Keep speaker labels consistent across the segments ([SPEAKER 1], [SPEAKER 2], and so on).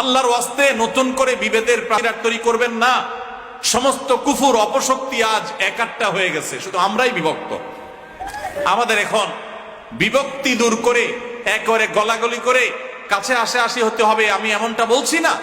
[SPEAKER 1] আল্লাহর ওয়াস্তে নতুন করে বিভেদের প্রাচীর তৈরি করবেন না। সমস্ত কুফুর অপশক্তি আজ একাট্টা হয়ে গেছে, শুধু আমরাই বিভক্ত। আমাদের এখন বিভক্তি দূর করে একেবারে গলাগলি করে কাছে আসি হতে হবে, আমি এমনটা বলছি না।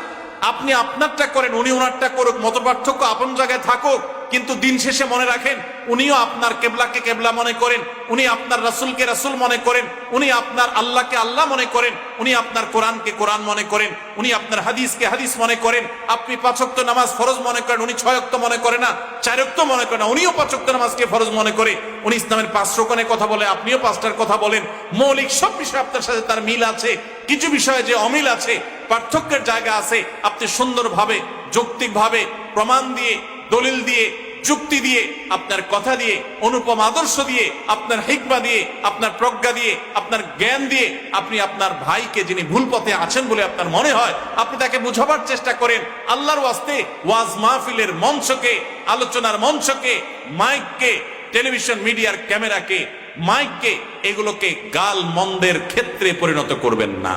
[SPEAKER 1] আপনি আপনারটা করেন, উনি ওনারটা করুক, মতপার্থক্য আপন জায়গায় থাকুক, কিন্তু দিন শেষে মনে রাখেন উনিও আপনার কেবলাকে কেবলা মনে করেন, উনি আপনার রাসূলকে রাসূল মনে করেন, উনি আপনার আল্লাহকে আল্লাহ মনে করেন, উনি আপনার কোরআনকে কোরআন মনে করেন, উনি আপনার হাদিসকে হাদিস মনে করেন। আপনি 5 ওয়াক্ত নামাজ ফরজ মনে করেন, উনি 6 ওয়াক্ত মনে করে না, 4 ওয়াক্ত মনে করে না, উনিও 5 ওয়াক্ত নামাজকে ফরজ মনে করে। উনি ইসলামের 5 রকমের কথা বলে, আপনিও 5টার কথা বলেন। মৌলিক সব বিষয় আপনার সাথে তার মিল আছে, কিছু বিষয়ে যে অমিল আছে, পার্থক্যের জায়গা আছে, আপনি সুন্দরভাবে যৌক্তিকভাবে প্রমাণ দিয়ে, দলিল দিয়ে, যুক্তি দিয়ে, আপনার কথা দিয়ে, অনুপম আদর্শ দিয়ে, আপনার হিকমা দিয়ে, আপনার প্রজ্ঞা দিয়ে, আপনার জ্ঞান দিয়ে আপনি আপনার ভাইকে, যিনি ভুল পথে আছেন বলে আপনার মনে হয়, আপনি তাকে বুঝাবার চেষ্টা করেন। আল্লাহর ওয়াস্তে ওয়াজ মাহফিলের মঞ্চকে, আলোচনার মঞ্চকে, মাইককে, টেলিভিশন মিডিয়ার ক্যামেরাকে, মাইককে, এগুলোকে গাল মন্দের ক্ষেত্রে পরিণত করবেন না।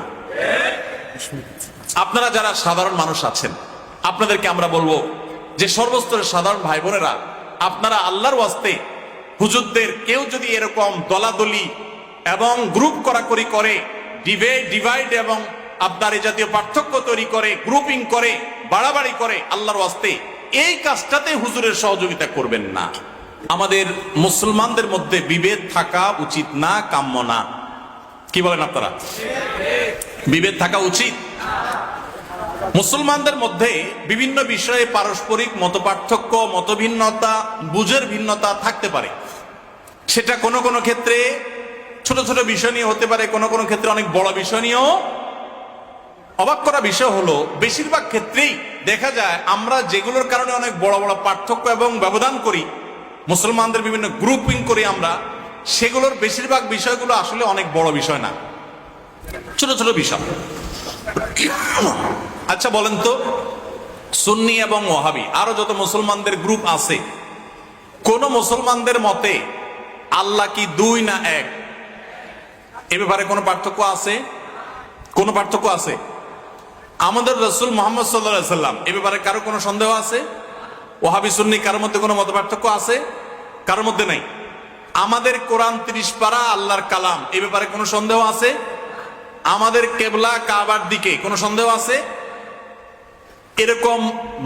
[SPEAKER 1] আপনারা যারা সাধারণ মানুষ আছেন, আপনাদেরকে আমরা বলবো যে সর্বস্তরের সাধারণ ভাই বোনেরা, আপনারা আল্লাহর ওয়াস্তে হুজুরদের কেউ যদি এরকম দলাদলি এবং গ্রুপ করাকরি করে, ডিভাইড এবং আপনার এই জাতীয় পার্থক্য তৈরি করে, গ্রুপিং করে, বাড়াবাড়ি করে, আল্লাহর ওয়াস্তে এই কাজটাতে হুজুরের সহযোগিতা করবেন না। আমাদের মুসলমানদের মধ্যে বিভেদ থাকা উচিত না, কাম্য না। কি বলেন আপনারা? বিভেদ থাকা উচিত। মুসলমানদের মধ্যে বিভিন্ন বিষয়ে পারস্পরিক মতপার্থক্য, মতভিন্নতা, বুঝের ভিন্নতা থাকতে পারে। সেটা কোনো কোনো ক্ষেত্রে ছোট ছোট বিষয় নিয়ে হতে পারে, কোনো কোনো ক্ষেত্রে অনেক বড় বিষয় নিয়েও। অবাক করা বিষয় হলো, বেশিরভাগ ক্ষেত্রেই দেখা যায় আমরা যেগুলোর কারণে অনেক বড় বড় পার্থক্য এবং ব্যবধান করি, মুসলমানদের বিভিন্ন গ্রুপিং করি আমরা, সেগুলোর বেশিরভাগ বিষয়গুলো আসলে অনেক বড় বিষয় না, ছোট ছোট বিষয়। আচ্ছা বলেন তো, সুন্নি এবং ওয়াহাবি আরো যত মুসলমানদের গ্রুপ আছে, কোন মুসলমানদের মতে আল্লাহ কি 2 না 1? এ ব্যাপারে কোনো পার্থক্য আছে? কোন পার্থক্য আছে? আমাদের রাসূল মুহাম্মদ সাল্লাল্লাহু আলাইহি সাল্লাম, এ ব্যাপারে কারো কোনো সন্দেহ আছে? ওয়াহাবি সুন্নি কারোর মধ্যে কোনো মত পার্থক্য আছে? কারোর মধ্যে নাই। আমাদের কোরআন 30 পারা আল্লাহর কালাম, এ ব্যাপারে কোনো সন্দেহ আছে? আমাদের কেবলা কাবার দিকে কোনো সন্দেহ আছে? এরকম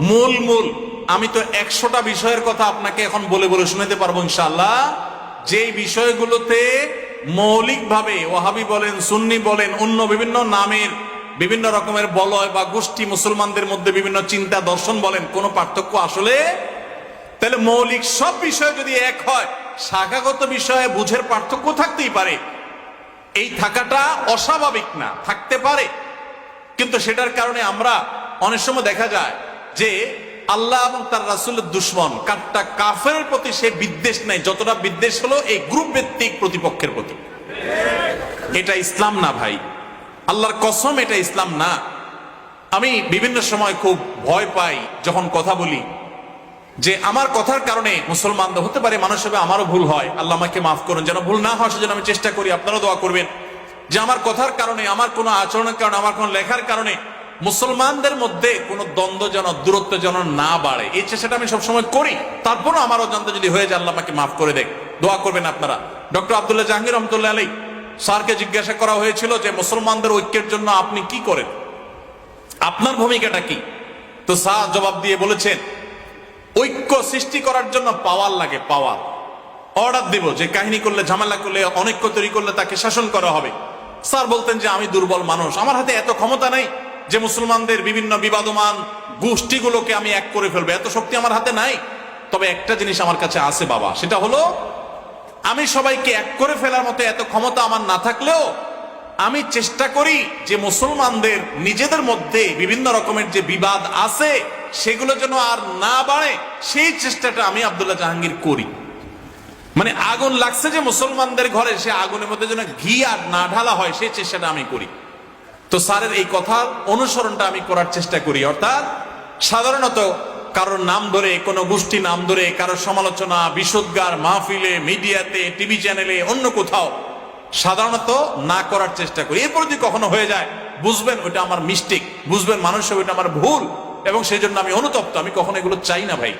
[SPEAKER 1] মূল আমি তো 100টা বিষয়ের কথা আপনাকে এখন বলে বলে শোনাতে পারবো ইনশাআল্লাহ, যে বিষয়গুলোতে মৌলিকভাবে ওয়াহাবি বলেন, সুন্নি বলেন, অন্য বিভিন্ন নামের বিভিন্ন রকমের বলয় বা গোষ্ঠী মুসলমানদের মধ্যে বিভিন্ন চিন্তা দর্শন বলেন, কোনো পার্থক্য আসলে। তাহলে মৌলিক সব বিষয় যদি এক হয়, শাখাগত বিষয়ে বুঝের পার্থক্য থাকতেই পারে। এই থাকাটা অস্বাভাবিক না, থাকতে পারে। কিন্তু সেটার কারণে আমরা অনেক সময় দেখা যায় যে আল্লাহ এবং তার রাসূলের দুশমন কাট্টা কাফেরের প্রতি সে বিদ্বেষ নাই, যতটা বিদ্বেষ হলো এই গ্রুপ ভিত্তিক প্রতিপক্ষের প্রতি। এটা ইসলাম না ভাই, আল্লাহর কসম, এটা ইসলাম না। আমি বিভিন্ন সময় খুব ভয় পাই যখন কথা বলি, যে আমার কথার কারণে মুসলমানদের হতে পারে, মানুষ হবে, আমারও ভুল হয়, আল্লাহ আমাকে মাফ করুন, যেন ভুল না হয় সেজন্য আমি চেষ্টা করি। আপনারাও দোয়া করবেন যে আমার কথার কারণে, আমার কোনো আচরণের কারণে, আমার কোনো লেখার কারণে মুসলমানদের মধ্যে কোনো দ্বন্দ্ব যেন, দূরত্ব যেন না বাড়ে, এই চেষ্টাটা আমি সবসময় করি। তারপরও আমার অজান্তে যদি হয়ে যায়, আল্লাহ আমাকে মাফ করে দেখ, দোয়া করবেন আপনারা। ডক্টর আব্দুল্লাহ জাহাঙ্গীর রহমতুল্লাহ আলাইহি স্যারকে জিজ্ঞাসা করা হয়েছিল যে মুসলমানদের ঐক্যের জন্য আপনি কি করেন, আপনার ভূমিকাটা কি? তো স্যার জবাব দিয়ে বলেছেন, ঐক্য সৃষ্টি করার জন্য পাওয়ার লাগে, পাওয়ার। অর্ডার দিব যে কাহিনী করলে, ঝামেলা করলে, অনৈক্য তৈরি করলে তাকে শাসন করা হবে। স্যার বলতেন যে আমি দুর্বল মানুষ, আমার হাতে এত ক্ষমতা নাই যে মুসলমানদের বিভিন্ন বিবাদমান গোষ্ঠীগুলোকে আমি এক করে ফেলবো, এত শক্তি আমার হাতে নাই। তবে একটা জিনিস আমার কাছে আছে বাবা, সেটা হলো আমি সবাইকে এক করে ফেলার মতো এত ক্ষমতা আমার না থাকলেও আমি চেষ্টা করি যে মুসলমানদের নিজেদের মধ্যে বিভিন্ন রকমের যে বিবাদ আছে সেগুলো যেন আর না বাড়ে, সেই চেষ্টাটা আমি আব্দুল্লাহ জাহাঙ্গীর করি। মানে আগুন লাগছে যে মুসলমানদের ঘরে, সে আগুনের মধ্যে যেন ঘি আর না ঢালা হয়, সেই চেষ্টাটা আমি করি। তো স্যারের এই কথার অনুসরণটা আমি করার চেষ্টা করি। অর্থাৎ সাধারণত কারোর নাম ধরে, কোনো গোষ্ঠী নাম ধরে কারোর সমালোচনা, বিশুদ্গার, মাহফিলে, মিডিয়াতে, টিভি চ্যানেলে, অন্য কোথাও সাধারণত না করার চেষ্টা করি। এরপর যদি কখনো হয়ে যায় বুঝবেন ওইটা আমার মিস্টেক, বুঝবেন মানুষের ওইটা আমার ভুল, এবং সেই জন্য আমি অনুতপ্ত। আমি কখনো এগুলো চাই না ভাই।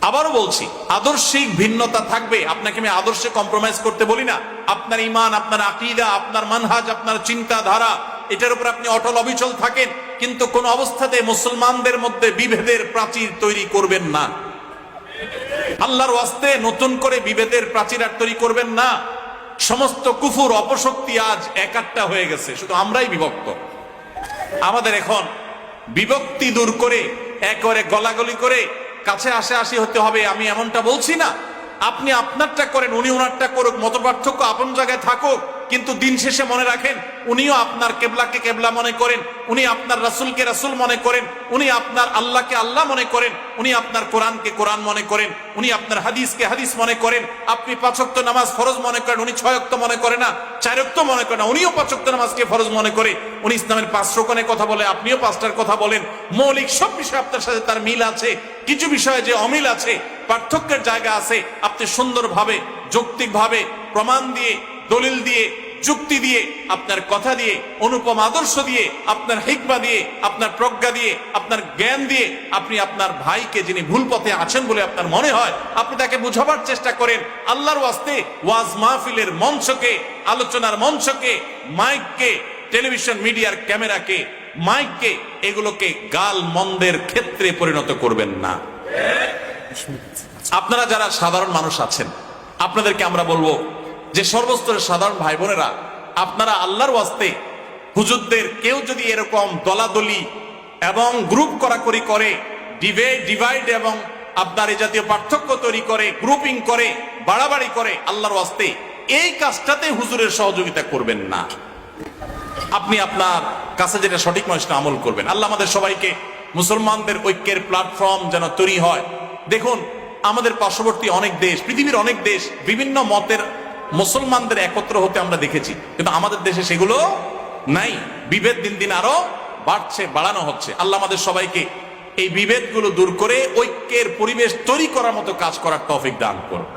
[SPEAKER 1] আবারও বলছি, আদর্শিক ভিন্নতা থাকবে, আপনাকে আমি আদর্শে কম্প্রোমাইজ করতে বলি না। আপনার ইমান, আপনার আকীদা, আপনার মানহাজ, আপনার চিন্তাধারা, এটার উপর আপনি অটল অবিচল থাকেন, কিন্তু কোন অবস্থাতে মুসলমানদের মধ্যে বিভেদের প্রাচীর তৈরি করবেন না। আল্লাহর ওয়াস্তে নতুন করে বিভেদের প্রাচীর আর তৈরি করবেন না। সমস্ত কুফুর অপশক্তি আজ একাট্টা হয়ে গেছে, শুধু আমরাই বিভক্ত। আমাদের এখন বিভক্তি দূর করে একেবারে গলাগলি করে কাছে আসি হতে হবে, আমি এমনটা বলছি না। আপনি আপনারটা করেন, উনি ওনারটা করুক, মত পার্থক্য আপন জায়গায় থাকুক, কিন্তু দিন শেষে মনে রাখেন উনিও আপনার কেবলাকে কেবলা মনে করেন, উনি আপনার রাসূলকে রাসূল মনে করেন, উনি আপনার আল্লাহকে আল্লাহ মনে করেন, উনি আপনার কোরআনকে কোরআন মনে করেন, উনি আপনার হাদিসকে হাদিস মনে করেন। আপনি 5 ওয়াক্ত নামাজ ফরজ মনে করেন, উনি 6 ওয়াক্ত মনে করে না, 4 ওয়াক্ত মনে করে না, উনিও 5 ওয়াক্ত নামাজকে ফরজ মনে করে। উনি ইসলামের 5 রকমের কথা বলে, আপনিও 5টার কথা বলেন। মৌলিক সব বিষয়ে আপনার সাথে তার মিল আছে, কিছু বিষয়ে যে অমিল আছে, পার্থক্যের জায়গা আছে, আপনি সুন্দরভাবে যৌক্তিকভাবে প্রমাণ দিয়ে, দলিল দিয়ে, যুক্তি দিয়ে, আপনার কথা দিয়ে, অনুপম আদর্শ দিয়ে, আপনার হিকমা দিয়ে, আপনার প্রজ্ঞা দিয়ে, আপনার জ্ঞান দিয়ে আপনি আপনার ভাইকে, যিনি ভুল পথে আছেন বলে আপনার মনে হয়, আপনি তাকে বুঝাবার চেষ্টা করেন। আল্লাহর ওয়াস্তে ওয়াজ মাহফিলের মঞ্চকে, আলোচনার মঞ্চকে, মাইককে, টেলিভিশন মিডিয়ার ক্যামেরাকে, মাইককে, এগুলোকে গাল মন্দের ক্ষেত্রে পরিণত করবেন না। আপনারা যারা সাধারণ মানুষ আছেন, আপনাদেরকে আমরা বলবো যে সর্বস্তরের সাধারণ ভাই বোনেরা, আপনারা আল্লাহর ওয়াস্তে হুজুরদের কেউ যদি এরকম দলাদলি এবং গ্রুপ করাকরি করে, ডিভাইড এবং আপনার এই জাতীয় পার্থক্য তৈরি করে, গ্রুপিং করে, বাড়াবাড়ি করে, আল্লাহর ওয়াস্তে এই কাজটাতে হুজুরের সহযোগিতা করবেন না। আপনি আপনার কাছে যেটা সঠিক মানুষ আমল করবেন। আল্লাহ আমাদের সবাইকে মুসলমানদের ঐক্যের প্ল্যাটফর্ম যেন তৈরি হয়। দেখুন, আমাদের পার্শ্ববর্তী অনেক দেশ, পৃথিবীর অনেক দেশ বিভিন্ন মতের মুসলমানদের একত্র হতে আমরা দেখেছি, কিন্তু আমাদের দেশে সেগুলো নাই। বিভেদ দিন দিন আরো বাড়ছে, বাড়ানো হচ্ছে। আল্লাহ আমাদের সবাইকে এই বিভেদগুলো দূর করে ঐক্যের পরিবেশ তৈরি করার মতো কাজ করার তৌফিক দান করুন।